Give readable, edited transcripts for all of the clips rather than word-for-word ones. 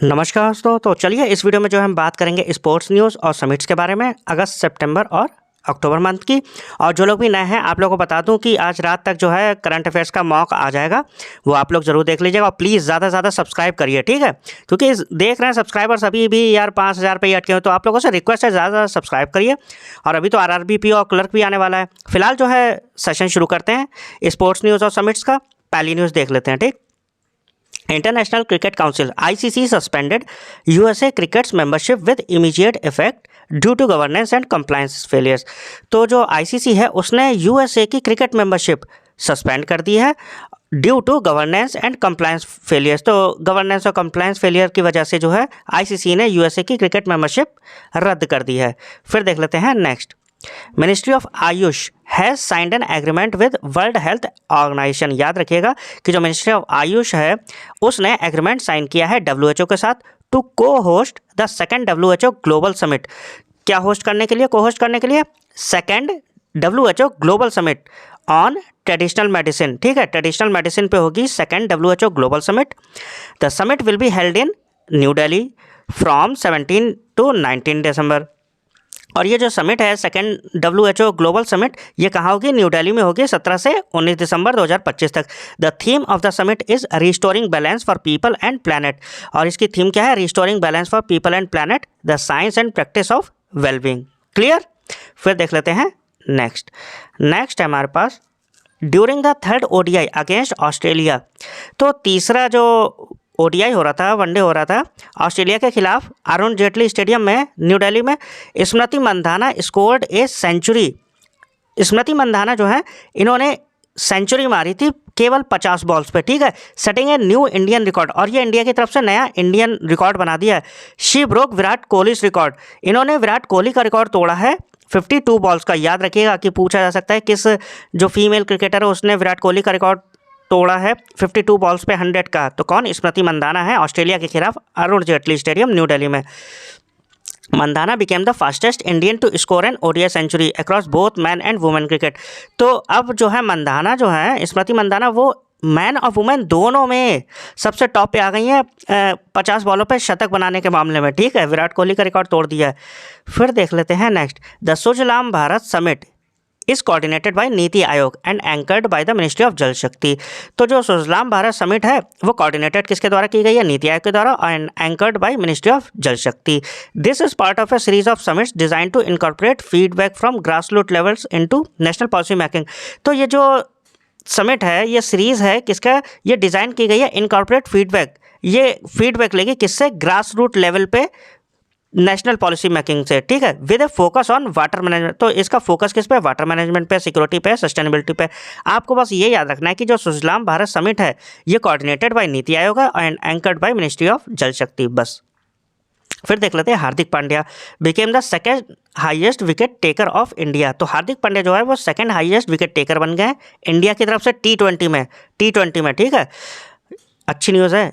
नमस्कार दोस्तों। तो चलिए इस वीडियो में जो हम बात करेंगे स्पोर्ट्स न्यूज़ और समिट्स के बारे में अगस्त, सितंबर और अक्टूबर मंथ की। और जो लोग भी नए हैं आप लोगों को बता दूं कि आज रात तक जो है करंट अफेयर्स का मॉक आ जाएगा, वो आप लोग ज़रूर देख लीजिएगा। और प्लीज़ ज़्यादा से ज़्यादा सब्सक्राइब करिए, ठीक है, क्योंकि देख रहे हैं सब्सक्राइबर्स अभी भी यार 5,000 पे ही अटके हुए। तो आप लोगों से रिक्वेस्ट है ज़्यादा सब्सक्राइब करिए। और अभी तो RRBP और क्लर्क भी आने वाला है। फिलहाल जो है सेशन शुरू करते हैं स्पोर्ट्स न्यूज़ और समिट्स का। पहली न्यूज़ देख लेते हैं, ठीक। International cricket council ICC suspended USA cricket's membership with immediate effect due to governance and compliance failures. तो जो ICC है उसने USA की क्रिकेट मेंबरशिप सस्पेंड कर दी है due to governance and compliance failures. तो गवर्नेंस और कंप्लायंस फेलियर की वजह से जो है ICC ने USA की क्रिकेट मेंबरशिप रद्द कर दी है। फिर देख लेते हैं next. Ministry of AYUSH has signed an agreement with world health organization. याद रखिएगा कि जो मिनिस्ट्री ऑफ आयुष है उसने एग्रीमेंट साइन किया है WHO के साथ टू को host the second WHO global summit. क्या होस्ट करने के लिए, को होस्ट करने के लिए second WHO global summit on traditional medicine. ठीक है, ट्रेडिशनल मेडिसिन पे होगी second WHO global summit. The summit will be held in new Delhi from 17 to 19 दिसंबर। और ये जो समिट है सेकेंड WHO ग्लोबल समिट, ये कहाँ होगी? न्यू दिल्ली में होगी 17 से 19 दिसंबर 2025 तक। The theme of the summit is restoring balance for people and planet. और इसकी थीम क्या है? Restoring balance for people and planet, the science and practice of wellbeing. Clear? फिर देख लेते हैं नेक्स्ट है हमारे पास during the third ODI against Australia. तो तीसरा जो ODI हो रहा था, वनडे हो रहा था ऑस्ट्रेलिया के खिलाफ अरुण जेटली स्टेडियम में न्यू दिल्ली में, स्मृति मंधाना स्कोर्ड ए सेंचुरी। स्मृति मंधाना जो है इन्होंने सेंचुरी मारी थी केवल 50 बॉल्स पे, ठीक है, setting a new Indian record. और ये इंडिया की तरफ से नया इंडियन रिकॉर्ड बना दिया है। She broke Virat Kohli's record. इन्होंने विराट कोहली का रिकॉर्ड तोड़ा है 52 बॉल्स का। याद रखिएगा कि पूछा जा सकता है किस जो फीमेल क्रिकेटर है उसने विराट कोहली का रिकॉर्ड तोड़ा है 52 बॉल्स पे 100 का। तो कौन? स्मृति मंधाना है, ऑस्ट्रेलिया के खिलाफ अरुण जेटली स्टेडियम न्यू दिल्ली में। Mandhana became the fastest Indian to score an ODI century across both men and women cricket. तो अब जो है मंधाना जो है, स्मृति मंधाना, वो मैन और वुमेन दोनों में सबसे टॉप पे आ गई हैं 50 बॉलों पे शतक बनाने के मामले में, ठीक है। विराट कोहली का रिकॉर्ड तोड़ दिया है। फिर देख लेते हैं next. The Sujalam Bharat summit is coordinated by NITI Aayog and anchored by the ministry of Jal शक्ति। तो जो सुजलाम भारत समिट है वो कोऑर्डिनेटेड किसके द्वारा की गई है? नीति आयोग के द्वारा, and anchored by ministry of Jal Shakti. This is part of a series of summits design to incorporate feedback from grassroot levels into national policy making. तो ये जो समिट है, ये सीरीज़ है किसका? ये डिज़ाइन की गई है इनकॉर्पोरेट फीडबैक। ये फीडबैक लेगी किससे? ग्रास रूट लेवल पे नेशनल पॉलिसी मेकिंग से, ठीक है, with A focus on water management. तो इसका फोकस किस पे? वाटर मैनेजमेंट पे, सिक्योरिटी पे, सस्टेनेबिलिटी पे। आपको बस ये याद रखना है कि जो सुजलाम भारत समिट है ये coordinated by NITI Aayog and anchored by ministry of Jal Shakti, बस। फिर देख लेते हैं Hardik Pandya became the second highest wicket taker of India. तो हार्दिक पांड्या जो है वो सेकेंड हाईएस्ट विकेट टेकर बन गए हैं इंडिया की तरफ से T20 में, ठीक है। अच्छी न्यूज़ है।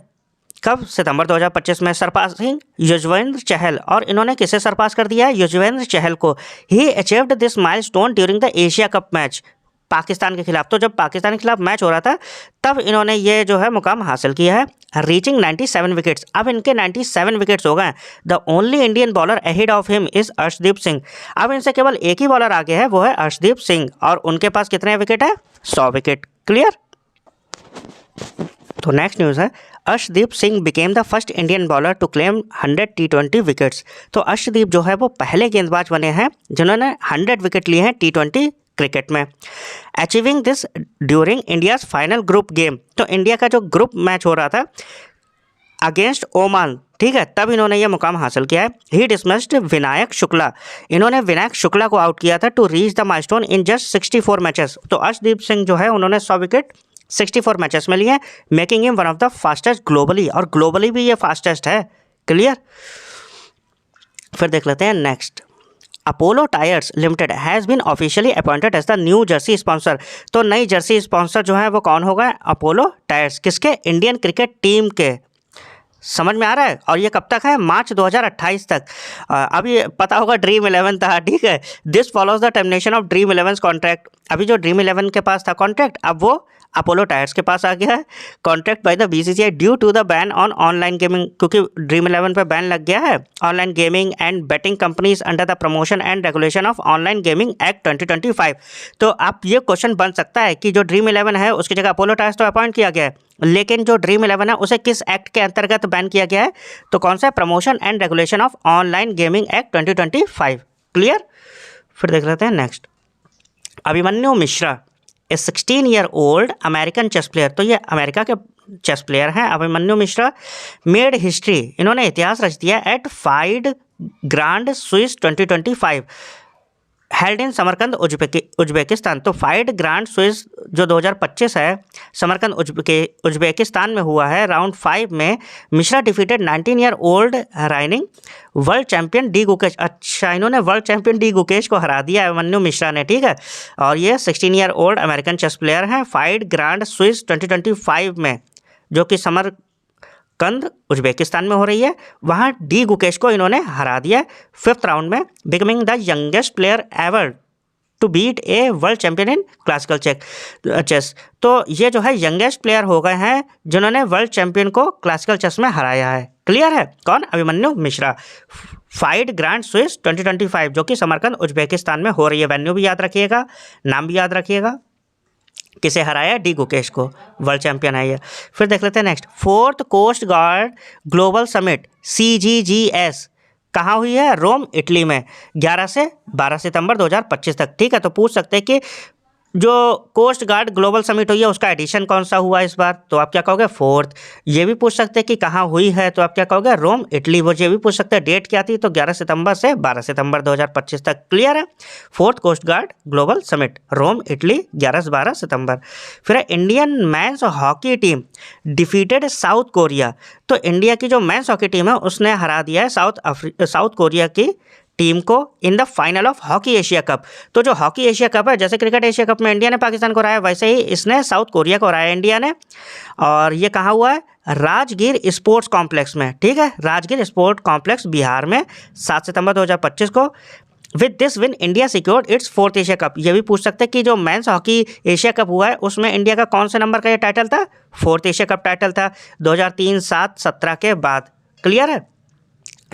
कब? सितंबर 2025 में, सरपासिंग युजवेंद्र चहल। और इन्होंने किसे सरपास कर दिया है? युजवेंद्र चहल को। He achieved this milestone during the Asia cup match Pakistan के खिलाफ। तो जब पाकिस्तान के खिलाफ मैच हो रहा था तब इन्होंने ये जो है मुकाम हासिल किया है, रीचिंग 97 विकेट्स। अब इनके 97 विकेट्स हो गए। The only Indian bowler ahead of him is Arshdeep Singh. अब इनसे केवल एक ही बॉलर आगे है, वो है अर्शदीप सिंह, और उनके पास कितने विकेट है? 100 विकेट। क्लियर? तो नेक्स्ट न्यूज़ है Arshdeep Singh became the first Indian bowler to claim 100 T20 wickets. तो अर्शदीप जो है वो पहले गेंदबाज बने हैं जिन्होंने 100 विकेट लिए हैं T20 क्रिकेट में। Achieving this during India's final group game. तो इंडिया का जो ग्रुप मैच हो रहा था अगेंस्ट ओमान, ठीक है, तब इन्होंने ये मुकाम हासिल किया है। He dismissed Vinayak Shukla. इन्होंने विनायक शुक्ला को आउट किया था to reach the milestone in just 64 matches. तो अर्शदीप सिंह जो है उन्होंने 100 विकेट 64 मैचेस में लिए हैं, making him one of the fastest globally. और ग्लोबली भी ये फास्टेस्ट है। क्लियर? फिर देख लेते हैं next. Apollo Tyres Limited has been officially appointed as the new jersey sponsor. तो नई जर्सी स्पॉन्सर जो है वो कौन होगा? Apollo Tyres. किसके? इंडियन क्रिकेट टीम के। समझ में आ रहा है? और ये कब तक है? मार्च 2028 तक। अभी पता होगा ड्रीम 11 था, ठीक है। This follows the termination of dream 11 contract. अभी जो ड्रीम 11 के पास था कॉन्ट्रैक्ट, अब वो अपोलो टायर्स के पास आ गया है। Contract by the BCCI due to the ban on online gaming, क्योंकि ड्रीम 11 पे बैन लग गया है online gaming and betting companies under the promotion and regulation of online gaming act 2025। तो अब ये क्वेश्चन बन सकता है कि जो ड्रीम 11 है उसकी जगह अपोलो टायर्स तो अपॉइंट किया गया है, लेकिन जो ड्रीम 11 है उसे किस एक्ट के अंतर्गत बैन किया गया है? तो कौन सा? Promotion and regulation of online gaming act 2025। Clear? फिर देख लेते हैं next. Abhimanyu Mishra, a 16 year old American chess player, तो ये अमेरिका के चेस प्लेयर हैं अभिमन्यु मिश्रा, मेड हिस्ट्री, इन्होंने इतिहास रच दिया at FIDE Grand Swiss 2025 held in Samarkand Uzbekistan. तो फाइड ग्रांड स्विस जो 2025 है समरकंद उज्बेकिस्तान में हुआ है, राउंड 5 में Mishra defeated 19 year old raining world champion D Gukesh. अच्छा, इन्होंने वर्ल्ड चैंपियन डी गुकेश को हरा दिया है अभिमन्यु मिश्रा ने, ठीक है। और ये 16 year old American chess player हैं, फाइड ग्रांड स्विस 2025 में, जो कि समरकंद उज्बेकिस्तान में हो रही है, वहाँ डी गुकेश को इन्होंने हरा दिया 5th राउंड में, becoming the youngest player ever to beat a world champion in classical chess. तो ये जो है यंगेस्ट प्लेयर हो गए हैं जिन्होंने वर्ल्ड चैंपियन को क्लासिकल चेस में हराया है। क्लियर है? कौन? Abhimanyu Mishra. FIDE Grand Swiss 2025 जो कि समरकंद उज्बेकिस्तान में हो रही है। वेन्यू भी याद रखिएगा, नाम भी याद रखिएगा, किसे हराया? डी गुकेश को, वर्ल्ड चैंपियन है ये। फिर देख लेते हैं next. 4th coast guard global summit CGGS कहाँ हुई है? रोम, इटली में, 11 से 12 सितंबर 2025 तक। ठीक है, तो पूछ सकते हैं कि जो कोस्ट गार्ड ग्लोबल समिट हुई है उसका एडिशन कौन सा हुआ इस बार? तो आप क्या कहोगे? 4th। ये भी पूछ सकते हैं कि कहाँ हुई है, तो आप क्या कहोगे? रोम, इटली। वो ये भी पूछ सकते हैं डेट क्या थी, तो 11 सितंबर से 12 सितंबर 2025 तक। क्लियर है? 4th coast guard global summit, Rome, Italy, 11 से 12 सितंबर। फिर है Indian men's hockey team defeated South Korea. तो इंडिया की जो मेंस हॉकी टीम है उसने हरा दिया है साउथ कोरिया की टीम को in the final of hockey Asia cup. तो जो हॉकी एशिया कप है, जैसे क्रिकेट एशिया कप में इंडिया ने पाकिस्तान को हराया, वैसे ही इसने साउथ कोरिया को हराया इंडिया ने। और ये कहाँ हुआ है? राजगीर स्पोर्ट्स कॉम्प्लेक्स में। ठीक है, राजगीर स्पोर्ट्स कॉम्प्लेक्स बिहार में, 7 सितंबर 2025 को। With this win India secured it's 4th Asia cup. ये भी पूछ सकते हैं कि जो मेंस हॉकी एशिया कप हुआ है उसमें इंडिया का कौन से नंबर का ये टाइटल था? 4th एशिया कप टाइटल था 2003, 7, 17 के बाद। क्लियर है?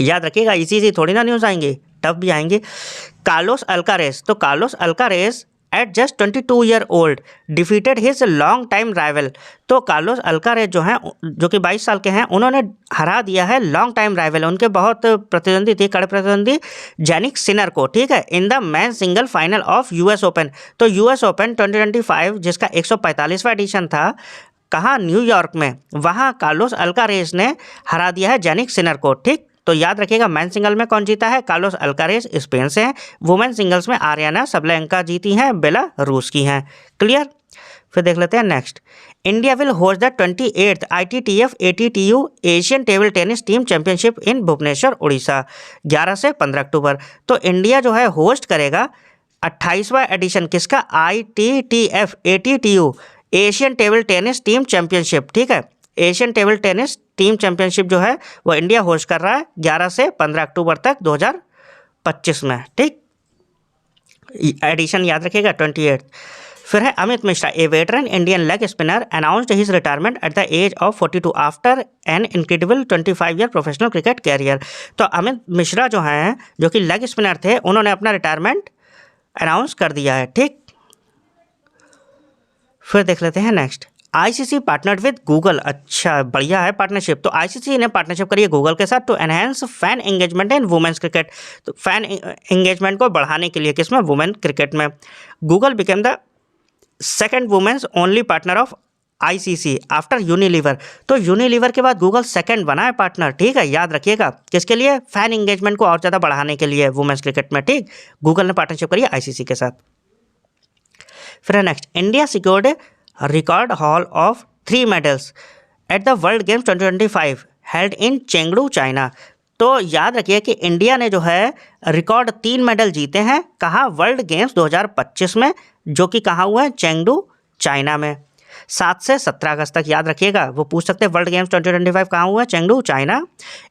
याद रखिएगा, इसी थोड़ी ना न्यूज़ आएंगी, टफ भी आएंगे। कार्लोस अल्कारेज, तो Carlos Alcaraz at just 22 year old defeated his long time rival. तो कार्लोस अल्कारेज जो हैं, जो कि 22 साल के हैं, उन्होंने हरा दिया है लॉन्ग टाइम राइवल, उनके बहुत प्रतिद्वंदी थे, कड़े प्रतिद्वंदी, जैनिक सिनर को। ठीक है, in the man single final of US open. तो US ओपन 2025 जिसका 145वां एडिशन था, कहाँ? न्यूयॉर्क में, वहाँ कार्लोस अल्कारेज ने हरा दिया है जैनिक सिनर को। ठीक, तो याद रखिएगा मैन सिंगल में कौन जीता है? कार्लोस अल्कारेज स्पेन से हैं। वुमेन सिंगल्स में आर्याना सबलेंका जीती हैं, बेला रूस की हैं। क्लियर? फिर देख लेते हैं next. India will host the 28th ITTF ATTU Asian table tennis team championship in Bhubaneswar, Orissa, 11 से 15 अक्टूबर। तो इंडिया जो है होस्ट करेगा 28वां एडिशन किसका? ITTF ATTU Asian table tennis team championship. ठीक है, Asian table tennis team championship जो है वो इंडिया होस्ट कर रहा है 11 से 15 अक्टूबर तक 2025 में। ठीक, एडिशन याद रखिएगा 28। फिर है Amit Mishra, a veteran Indian leg spinner announced his retirement at the age of 42 after an incredible 25 year professional cricket career. तो अमित मिश्रा जो हैं, जो कि लेग स्पिनर थे, उन्होंने अपना रिटायरमेंट अनाउंस कर दिया है। ठीक, फिर देख लेते हैं next. ICC partnered with Google. अच्छा, बढ़िया है पार्टनरशिप। तो ICC ने पार्टनरशिप करी है गूगल के साथ to enhance fan engagement in women's cricket. तो फैन एंगेजमेंट को बढ़ाने के लिए किसमें? वुमेन क्रिकेट में। Google became the second women's only partner of ICC after Unilever. तो यूनिलीवर के बाद गूगल सेकंड बना है पार्टनर। ठीक है, याद रखिएगा, किसके लिए? फैन एंगेजमेंट को और ज़्यादा बढ़ाने के लिए वुमेन्स क्रिकेट में। ठीक, गूगल ने पार्टनरशिप करी है ICC के साथ। फिर next, India secured record hall of 3 medals at the world games 2025 held in Chengdu, China. तो याद रखिए कि इंडिया ने जो है रिकॉर्ड 3 मेडल जीते हैं, कहाँ? वर्ल्ड गेम्स 2025 में, जो कि कहाँ हुआ है? चेंगडू, चाइना में, 7 से 17 अगस्त तक। याद रखिएगा, वो पूछ सकते हैं वर्ल्ड गेम्स 2025 कहाँ हुआ है? Chengdu, China.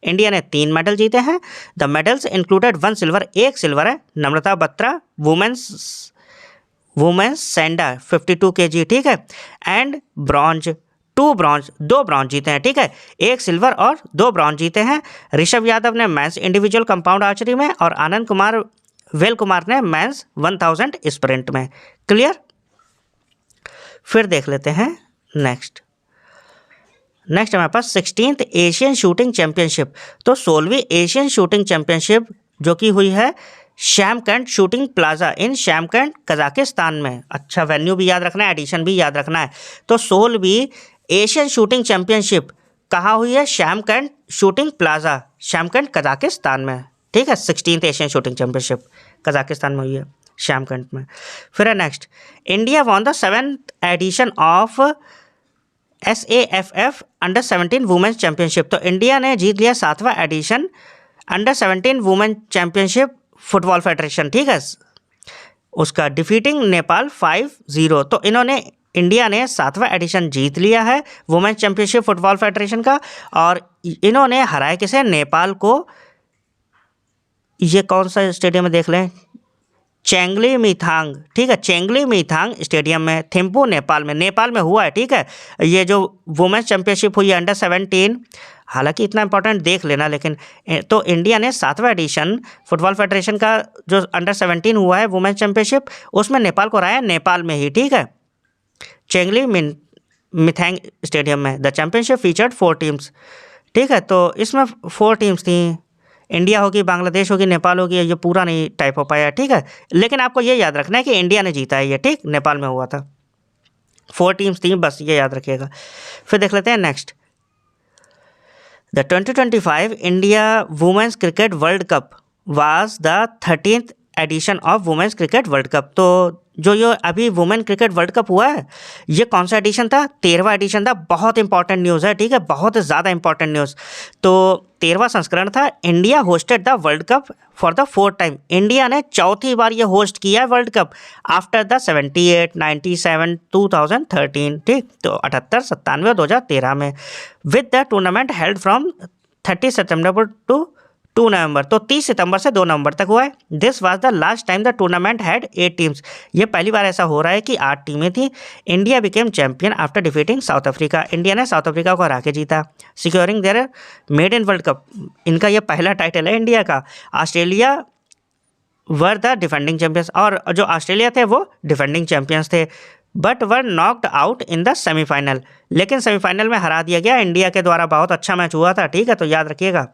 इंडिया ने 3 मेडल जीते हैं। The medals included 1 silver, 1 silver है नम्रता बत्रा वुमेन्स सेंडा 52 kg, ठीक है, एंड ब्रॉन्ज 2 ब्रॉन्ज जीते हैं, ठीक है, 1 सिल्वर और 2 ब्रॉन्ज जीते हैं। ऋषभ यादव ने मेंस इंडिविजुअल कंपाउंड आर्चरी में और आनंद कुमार वेल कुमार ने मेंस 1000 स्प्रिंट में। क्लियर। फिर देख लेते हैं नेक्स्ट हमारे पास 16th एशियन शूटिंग चैंपियनशिप। तो 16वीं एशियन शूटिंग चैंपियनशिप जो कि हुई है शैमकंड शूटिंग प्लाजा इन शैमकंड कजाकिस्तान में। अच्छा, वेन्यू भी याद रखना है, एडिशन भी याद रखना है। तो 16वीं एशियन शूटिंग चैंपियनशिप कहाँ हुई है? शैमकंड शूटिंग प्लाजा, शैमकंड कजाकिस्तान में, ठीक है। 16th Asian shooting championship Kazakhstan में हुई है, शैमकंड में। फिर है next, India won the 7th edition of SAFF under 17 women's championship. तो इंडिया ने जीत लिया 7वां edition under 17 women championship football federation, ठीक है, उसका, डिफीटिंग नेपाल 5-0। तो इंडिया ने 7वां एडिशन जीत लिया है वुमेन्स चैंपियनशिप फुटबॉल फेडरेशन का, और इन्होंने हराया किसे? नेपाल को। ये कौन सा स्टेडियम में देख लें, चेंगली मिथांग, ठीक है, चेंगली मिथांग स्टेडियम में, थिम्पू नेपाल में हुआ है, ठीक है। ये जो वुमेन्स चैंपियनशिप हुई है अंडर 17, हालांकि इतना इंपॉर्टेंट देख लेना, लेकिन तो इंडिया ने 7वां एडिशन फुटबॉल फेडरेशन का जो अंडर 17 हुआ है वुमेन्स चैंपियनशिप, उसमें नेपाल को हराया, नेपाल में ही, ठीक है, चेंगली मिथांग स्टेडियम में। द चैंपियनशिप फीचर्ड 4 टीम्स, ठीक है, तो इसमें 4 टीम्स थी, इंडिया होगी, बांग्लादेश होगी, नेपाल होगी, ये पूरा नहीं टाइप हो पाया, ठीक है, लेकिन आपको ये याद रखना है कि इंडिया ने जीता है ये, ठीक, नेपाल में हुआ था, 4 टीम्स थी, बस ये याद रखिएगा। फिर देख लेते हैं next, the 2025 India women's cricket world cup was the 13th edition of women's cricket world cup. तो जो ये अभी वुमेन क्रिकेट वर्ल्ड कप हुआ है, ये कौन सा एडिशन था? 13वां एडिशन था। बहुत इंपॉर्टेंट न्यूज़ है, ठीक है, बहुत ज़्यादा इंपॉर्टेंट न्यूज़। तो 13वां संस्करण था। India hosted the world cup for the 4th time. India ने 4थी बार ये होस्ट किया है वर्ल्ड कप आफ्टर द 78, 97, 2013, ठीक, तो 78, 97 और 2013 में, with the tournament held from 30 September to 2 November. तो 30 सितंबर से 2 नवंबर तक हुआ है। This was the last time the tournament had 8 teams. ये पहली बार ऐसा हो रहा है कि 8 टीमें थी। India became champion after defeating South Africa. India ने साउथ अफ्रीका को हरा के जीता, securing their maiden world cup. इनका ये पहला टाइटल है इंडिया का। Australia were the defending champions, और जो ऑस्ट्रेलिया थे वो डिफेंडिंग चैंपियंस थे, but were knocked out in the semifinal. लेकिन सेमीफाइनल में हरा दिया गया इंडिया के द्वारा। बहुत अच्छा मैच हुआ था, ठीक है, तो याद रखिएगा।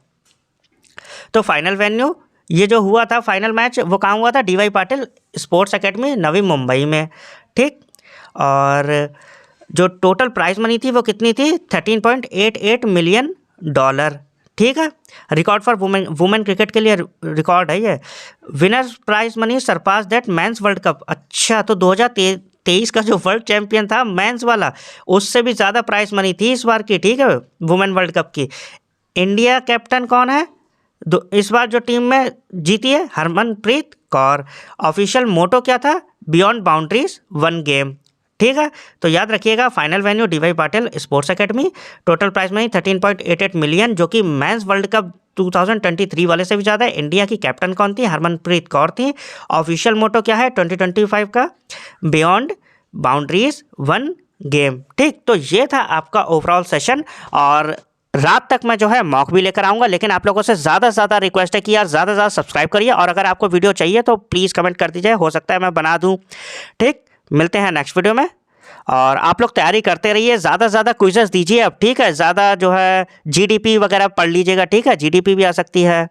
तो फाइनल वेन्यू ये जो हुआ था फाइनल मैच, वो कहाँ हुआ था? DY Patil sports academy, Navi Mumbai में, ठीक। और जो टोटल प्राइज मनी थी वो कितनी थी? $13.88 मिलियन, ठीक है। रिकॉर्ड फॉर वुमेन क्रिकेट के लिए रिकॉर्ड है ये। Winners prize money surpass that men's world cup. अच्छा, तो 2023 का जो वर्ल्ड चैंपियन था मेंस वाला, उससे भी ज़्यादा प्राइज मनी थी इस बार की, ठीक है, वुमेन वर्ल्ड कप की। इंडिया कैप्टन कौन है इस बार जो टीम में जीती है? हरमनप्रीत कौर। ऑफिशियल मोटो क्या था? बियॉन्ड बाउंड्रीज 1 गेम, ठीक है। तो याद रखिएगा, final venue DY Patil sports academy. Total price money 13.88 million, जो कि मेंस वर्ल्ड कप 2023 वाले से भी ज़्यादा है। इंडिया की कैप्टन कौन थी? हरमनप्रीत कौर थी। ऑफिशियल मोटो क्या है 2025 का? बियॉन्ड बाउंड्रीज 1 गेम, ठीक। तो ये था आपका ओवरऑल सेशन, और रात तक मैं जो है मॉक भी लेकर आऊँगा। लेकिन आप लोगों से ज़्यादा से ज़्यादा रिक्वेस्ट है कि यार ज़्यादा से ज़्यादा सब्सक्राइब करिए, और अगर आपको वीडियो चाहिए तो प्लीज़ कमेंट कर दीजिए, हो सकता है मैं बना दूँ, ठीक। मिलते हैं नेक्स्ट वीडियो में, और आप लोग तैयारी करते रहिए, ज़्यादा से ज़्यादा क्विज़ेस दीजिए अब, ठीक है। ज़्यादा जो है GDP वगैरह पढ़ लीजिएगा, ठीक है, GDP भी आ सकती है।